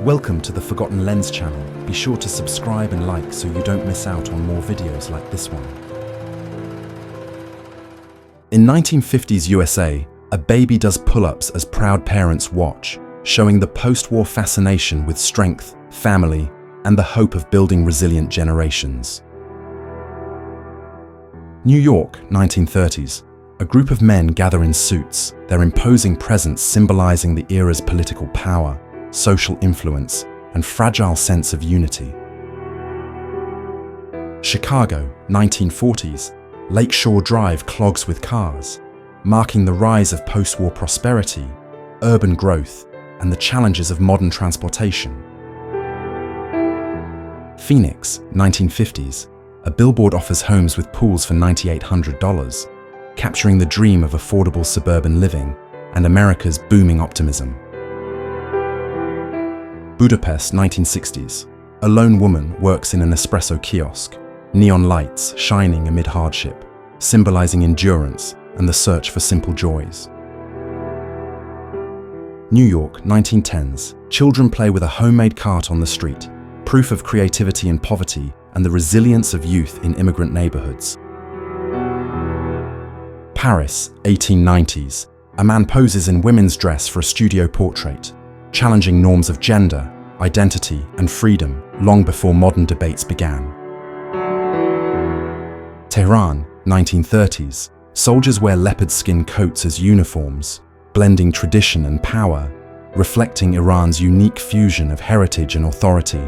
Welcome to the Forgotten Lens channel. Be sure to subscribe and like so you don't miss out on more videos like this one. In 1950s USA, a baby does pull-ups as proud parents watch, showing the post-war fascination with strength, family, and the hope of building resilient generations. New York, 1930s. A group of men gather in suits, their imposing presence symbolizing the era's political power, social influence, and fragile sense of unity. Chicago, 1940s. Lakeshore Drive clogs with cars, marking the rise of post-war prosperity, urban growth, and the challenges of modern transportation. Phoenix, 1950s. A billboard offers homes with pools for $9,800, capturing the dream of affordable suburban living and America's booming optimism. Budapest, 1960s. A lone woman works in an espresso kiosk, neon lights shining amid hardship, symbolizing endurance and the search for simple joys. New York, 1910s. Children play with a homemade cart on the street, proof of creativity in poverty and the resilience of youth in immigrant neighborhoods. Paris, 1890s. A man poses in women's dress for a studio portrait, challenging norms of gender, identity, and freedom long before modern debates began. Tehran, 1930s. Soldiers wear leopard skin coats as uniforms, blending tradition and power, reflecting Iran's unique fusion of heritage and authority.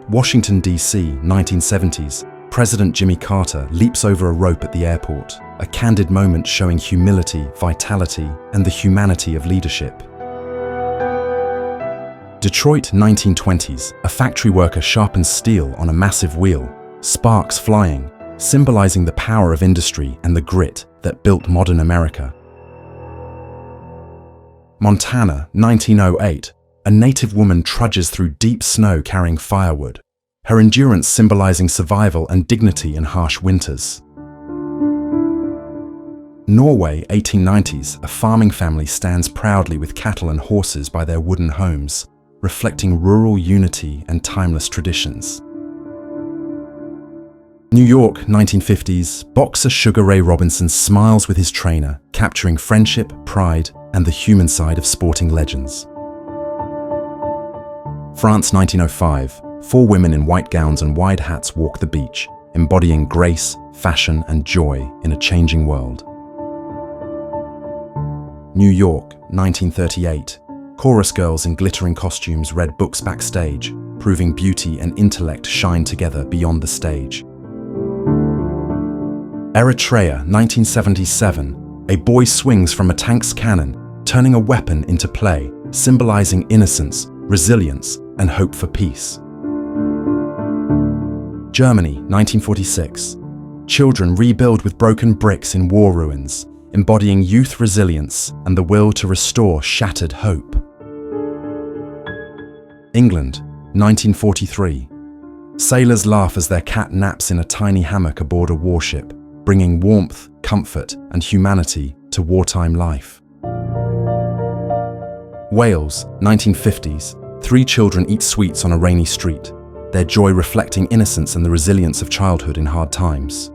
Washington, D.C., 1970s. President Jimmy Carter leaps over a rope at the airport, a candid moment showing humility, vitality, and the humanity of leadership. Detroit, 1920s. A factory worker sharpens steel on a massive wheel, sparks flying, symbolizing the power of industry and the grit that built modern America. Montana, 1908. A native woman trudges through deep snow carrying firewood, her endurance symbolizing survival and dignity in harsh winters. Norway, 1890s. A farming family stands proudly with cattle and horses by their wooden homes, reflecting rural unity and timeless traditions. New York, 1950s. Boxer Sugar Ray Robinson smiles with his trainer, capturing friendship, pride, and the human side of sporting legends. France, 1905. 4 women in white gowns and wide hats walk the beach, embodying grace, fashion, and joy in a changing world. New York, 1938. Chorus girls in glittering costumes read books backstage, proving beauty and intellect shine together beyond the stage. Eritrea, 1977. A boy swings from a tank's cannon, turning a weapon into play, symbolizing innocence, resilience, and hope for peace. Germany, 1946. Children rebuild with broken bricks in war ruins, embodying youth resilience and the will to restore shattered hope. England, 1943. Sailors laugh as their cat naps in a tiny hammock aboard a warship, bringing warmth, comfort, and humanity to wartime life. Wales, 1950s. 3 children eat sweets on a rainy street, their joy reflecting innocence and the resilience of childhood in hard times.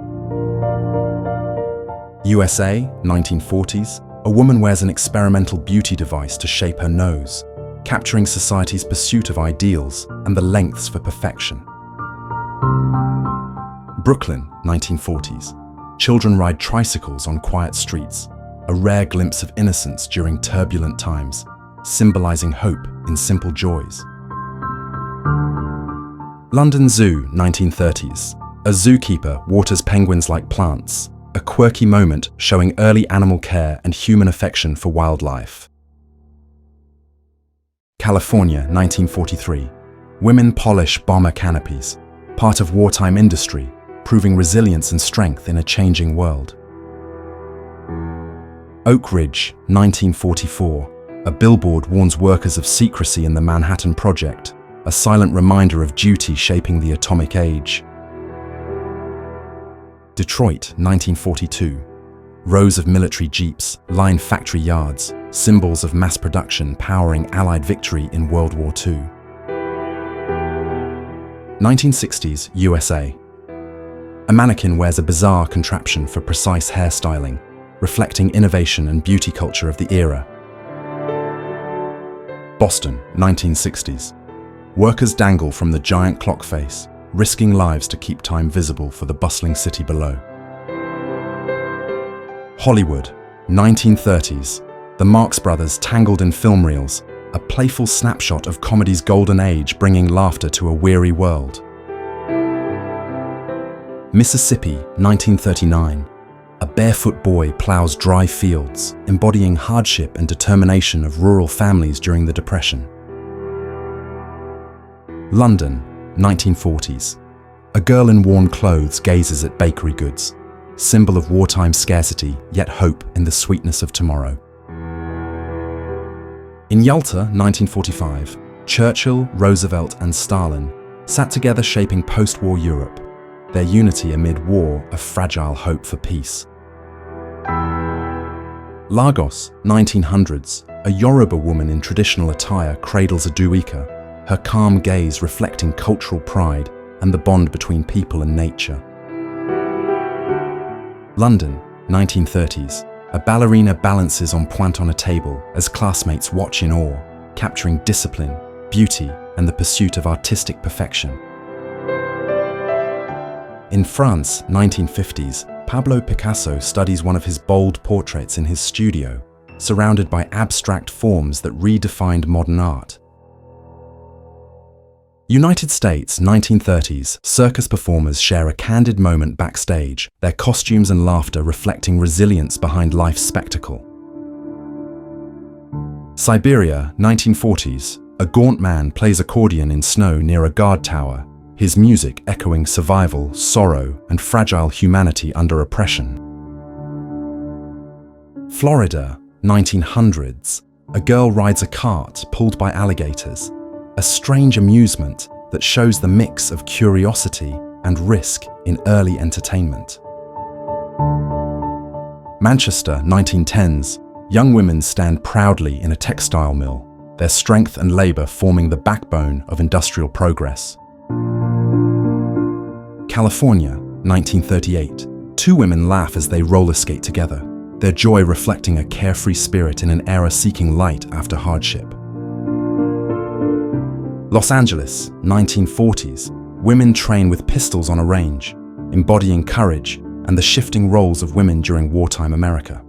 USA, 1940s. A woman wears an experimental beauty device to shape her nose, capturing society's pursuit of ideals and the lengths for perfection. Brooklyn, 1940s. Children ride tricycles on quiet streets, a rare glimpse of innocence during turbulent times, symbolizing hope in simple joys. London Zoo, 1930s. A zookeeper waters penguins like plants, a quirky moment showing early animal care and human affection for wildlife. California, 1943. Women polish bomber canopies, part of wartime industry, proving resilience and strength in a changing world. Oak Ridge, 1944. A billboard warns workers of secrecy in the Manhattan Project, a silent reminder of duty shaping the atomic age. Detroit, 1942. Rows of military jeeps line factory yards, symbols of mass production powering Allied victory in World War II. 1960s USA. A mannequin wears a bizarre contraption for precise hairstyling, reflecting innovation and beauty culture of the era. Boston, 1960s. Workers dangle from the giant clock face, risking lives to keep time visible for the bustling city below. Hollywood, 1930s. The Marx Brothers tangled in film reels, a playful snapshot of comedy's golden age bringing laughter to a weary world. Mississippi, 1939. A barefoot boy plows dry fields, embodying hardship and determination of rural families during the Depression. London, 1940s. A girl in worn clothes gazes at bakery goods, symbol of wartime scarcity, yet hope in the sweetness of tomorrow. In Yalta, 1945, Churchill, Roosevelt, and Stalin sat together shaping post-war Europe, their unity amid war a fragile hope for peace. Lagos, 1900s. A Yoruba woman in traditional attire cradles a duika, her calm gaze reflecting cultural pride and the bond between people and nature. London, 1930s. A ballerina balances on pointe on a table as classmates watch in awe, capturing discipline, beauty, and the pursuit of artistic perfection. In France, 1950s, Pablo Picasso studies one of his bold portraits in his studio, surrounded by abstract forms that redefined modern art. United States, 1930s, circus performers share a candid moment backstage, their costumes and laughter reflecting resilience behind life's spectacle. Siberia, 1940s. A gaunt man plays accordion in snow near a guard tower, his music echoing survival, sorrow, and fragile humanity under oppression. Florida, 1900s. A girl rides a cart pulled by alligators, a strange amusement that shows the mix of curiosity and risk in early entertainment. Manchester, 1910s. Young women stand proudly in a textile mill, their strength and labor forming the backbone of industrial progress. California, 1938. Two women laugh as they roller skate together, their joy reflecting a carefree spirit in an era seeking light after hardship. Los Angeles, 1940s. Women train with pistols on a range, embodying courage and the shifting roles of women during wartime America.